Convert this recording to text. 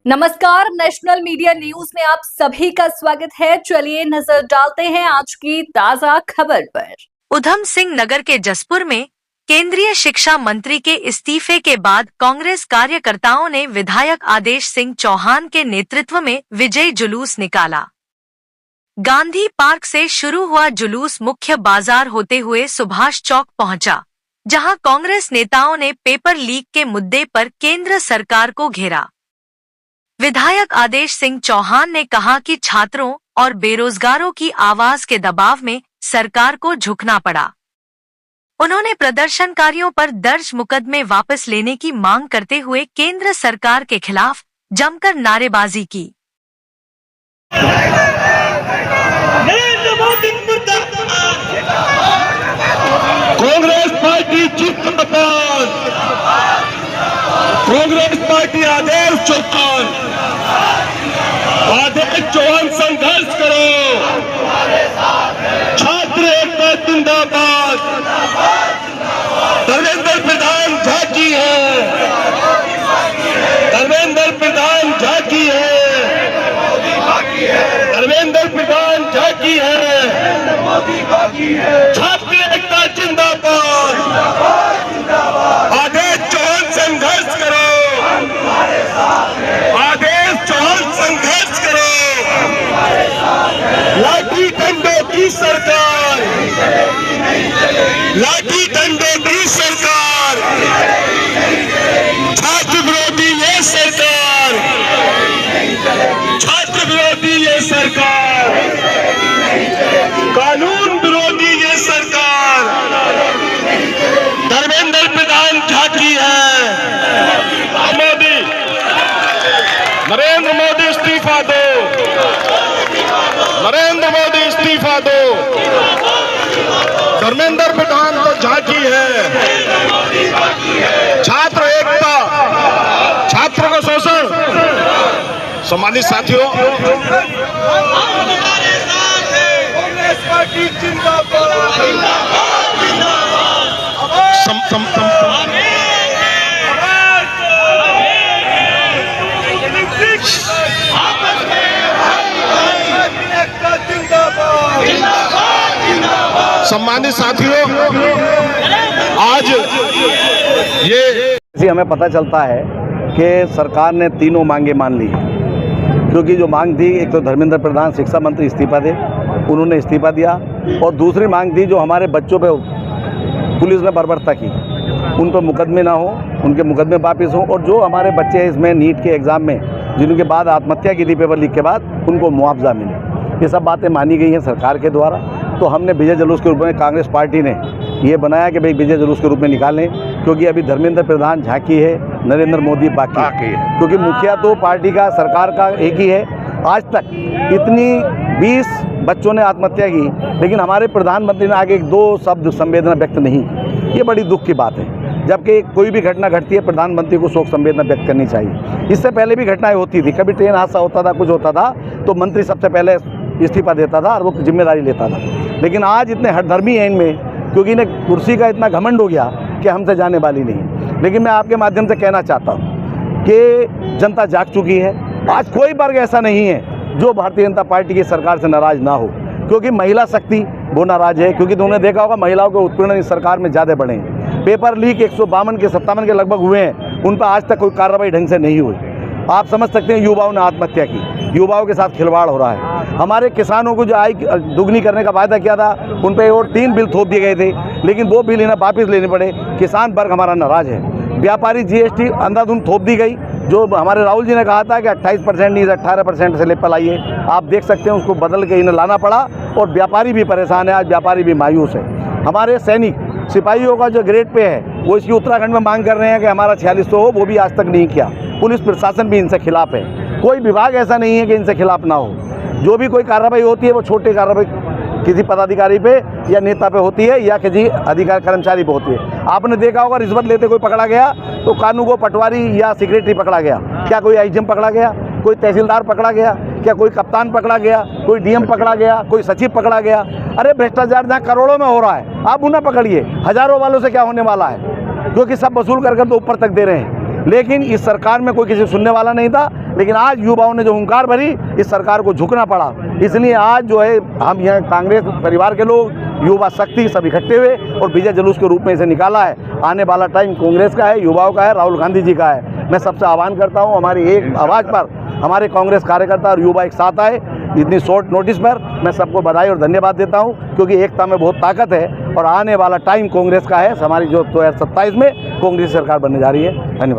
नमस्कार, national media news में आप सभी का स्वागत है। चलिए नजर डालते हैं आज की ताजा खबर पर। उधम सिंह नगर के जसपुर में केंद्रीय शिक्षा मंत्री के इस्तीफे के बाद कांग्रेस कार्यकर्ताओं ने विधायक आदेश सिंह चौहान के नेतृत्व में विजय जुलूस निकाला। गांधी पार्क से शुरू हुआ जुलूस मुख्य बाजार होते हुए सुभाष चौक पहुंचा, जहां कांग्रेस नेताओं ने पेपर लीक के मुद्दे पर केंद्र सरकार को घेरा। विधायक आदेश सिंह चौहान ने कहा कि छात्रों और बेरोजगारों की आवाज के दबाव में सरकार को झुकना पड़ा। उन्होंने प्रदर्शनकारियों पर दर्ज मुकदमे वापस लेने की मांग करते हुए केंद्र सरकार के खिलाफ जमकर नारेबाजी की। कांग्रेस पार्टी जिंदाबाद, कांग्रेस पार्टी आदेश चौहान, आदेश चौहान संघर्ष करो, छात्र एकता जिंदाबाद, धर्मेंद्र प्रधान झांकी है, धर्मेंद्र प्रधान झांकी है, धर्मेंद्र प्रधान झांकी है, छात्र एकता जिंदाबाद, आदेश चौहान संघर्ष करो, आदेश चौहान संघर्ष करो, लाठी डंडों की सरकार, लाठी डंडों की सरकार, छात्र विरोधी ये सरकार, छात्र विरोधी ये सरकार, कानून विरोधी ये सरकार, धर्मेंद्र प्रधान झांकी है। मोदी, नरेंद्र मोदी इस्तीफा दो, नरेंद्र मोदी इस्तीफा दो, धर्मेंद्र प्रधान को झांकी है, छात्र एकता, छात्रों का शोषण। सम्मानित साथियों, कांग्रेस पार्टी जिंदाबाद, सम्मानित साथियों, आज ये हमें पता चलता है कि सरकार ने तीनों मांगे मान ली, क्योंकि जो मांग थी, एक तो धर्मेंद्र प्रधान शिक्षा मंत्री इस्तीफा दे, उन्होंने इस्तीफा दिया, और दूसरी मांग थी जो हमारे बच्चों पे पुलिस ने बर्बरता की, उन पर मुकदमे ना हो, उनके मुकदमे वापस हों, और जो हमारे बच्चे हैं इसमें नीट के एग्ज़ाम में जिनके बाद आत्महत्या की थी पेपर लीक के बाद, उनको मुआवजा मिले। ये सब बातें मानी गई हैं सरकार के द्वारा। तो हमने विजय जुलूस के रूप में, कांग्रेस पार्टी ने ये बनाया कि भाई विजय जुलूस के रूप में निकालें, क्योंकि अभी धर्मेंद्र प्रधान झांकी है, नरेंद्र मोदी बाकी है, क्योंकि मुखिया तो पार्टी का, सरकार का एक ही है। आज तक इतनी 20 बच्चों ने आत्महत्या की, लेकिन हमारे प्रधानमंत्री ने आगे एक दो शब्द संवेदना व्यक्त नहीं की। ये बड़ी दुख की बात है। जबकि कोई भी घटना घटती है, प्रधानमंत्री को शोक संवेदना व्यक्त करनी चाहिए। इससे पहले भी घटनाएं होती थी, कभी ट्रेन हादसा होता था, कुछ होता था, तो मंत्री सबसे पहले इस्तीफा देता था और वो जिम्मेदारी लेता था। लेकिन आज इतने हठधर्मी हैं इनमें, क्योंकि इन्हें कुर्सी का इतना घमंड हो गया कि हमसे जाने वाली नहीं। लेकिन मैं आपके माध्यम से कहना चाहता हूँ कि जनता जाग चुकी है। आज कोई वर्ग ऐसा नहीं है जो भारतीय जनता पार्टी की सरकार से नाराज़ ना हो, क्योंकि महिला शक्ति वो नाराज़ है, क्योंकि तुमने देखा होगा महिलाओं के उत्पीड़न इस सरकार में ज़्यादा बढ़े हैं। पेपर लीक 152 के 57 के लगभग हुए हैं, उन पर आज तक कोई कार्रवाई ढंग से नहीं हुई। आप समझ सकते हैं, युवाओं ने आत्महत्या की, युवाओं के साथ खिलवाड़ हो रहा है। हमारे किसानों को जो आय दुगनी करने का वायदा किया था, उन पर और 3 बिल थोप दिए गए थे, लेकिन वो बिल इन्हें वापस लेने पड़े। किसान वर्ग हमारा नाराज़ है। व्यापारी GST अंधाधुंध थोप दी गई, जो हमारे राहुल जी ने कहा था कि 28% नहीं 18% से लेकर लाइए। आप देख सकते हैं, उसको बदल के इन्हें लाना पड़ा, और व्यापारी भी परेशान है। आज व्यापारी भी मायूस है। हमारे सैनिक सिपाहियों का जो ग्रेड पे है, वो इसकी उत्तराखंड में मांग कर रहे हैं कि हमारा 4600 हो, वो भी आज तक नहीं किया। पुलिस प्रशासन भी इनसे खिलाफ है। कोई विभाग ऐसा नहीं है कि इनसे खिलाफ ना हो। जो भी कोई कार्रवाई होती है, वो छोटे कार्रवाई किसी पदाधिकारी पे या नेता पे होती है, या किसी अधिकार कर्मचारी पे होती है। आपने देखा होगा, रिश्वत लेते कोई पकड़ा गया तो कानून को पटवारी या सेक्रेटरी पकड़ा गया, क्या कोई IGM पकड़ा गया, कोई तहसीलदार पकड़ा गया, क्या कोई कप्तान पकड़ा गया, कोई DM पकड़ा गया, कोई सचिव पकड़ा गया? अरे भ्रष्टाचार जहाँ करोड़ों में हो रहा है, आप उन्हें पकड़िए। हजारों वालों से क्या होने वाला है, क्योंकि सब वसूल कर तो ऊपर तक दे रहे हैं। लेकिन इस सरकार में कोई किसी सुनने वाला नहीं था। लेकिन आज युवाओं ने जो हुंकार भरी, इस सरकार को झुकना पड़ा। इसलिए आज जो है हम यहाँ कांग्रेस परिवार के लोग, युवा शक्ति सब इकट्ठे हुए और विजय जुलूस के रूप में इसे निकाला है। आने वाला टाइम कांग्रेस का है, युवाओं का है, राहुल गांधी जी का है। मैं सबसे आह्वान करता हूँ, हमारी एक आवाज़ पर हमारे कांग्रेस कार्यकर्ता और युवा एक साथ आए। इतनी शॉर्ट नोटिस पर मैं सबको बधाई और धन्यवाद देता हूँ, क्योंकि एकता में बहुत ताकत है और आने वाला टाइम कांग्रेस का है। हमारी जो 2027 में कांग्रेस सरकार बनने जा रही है। धन्यवाद।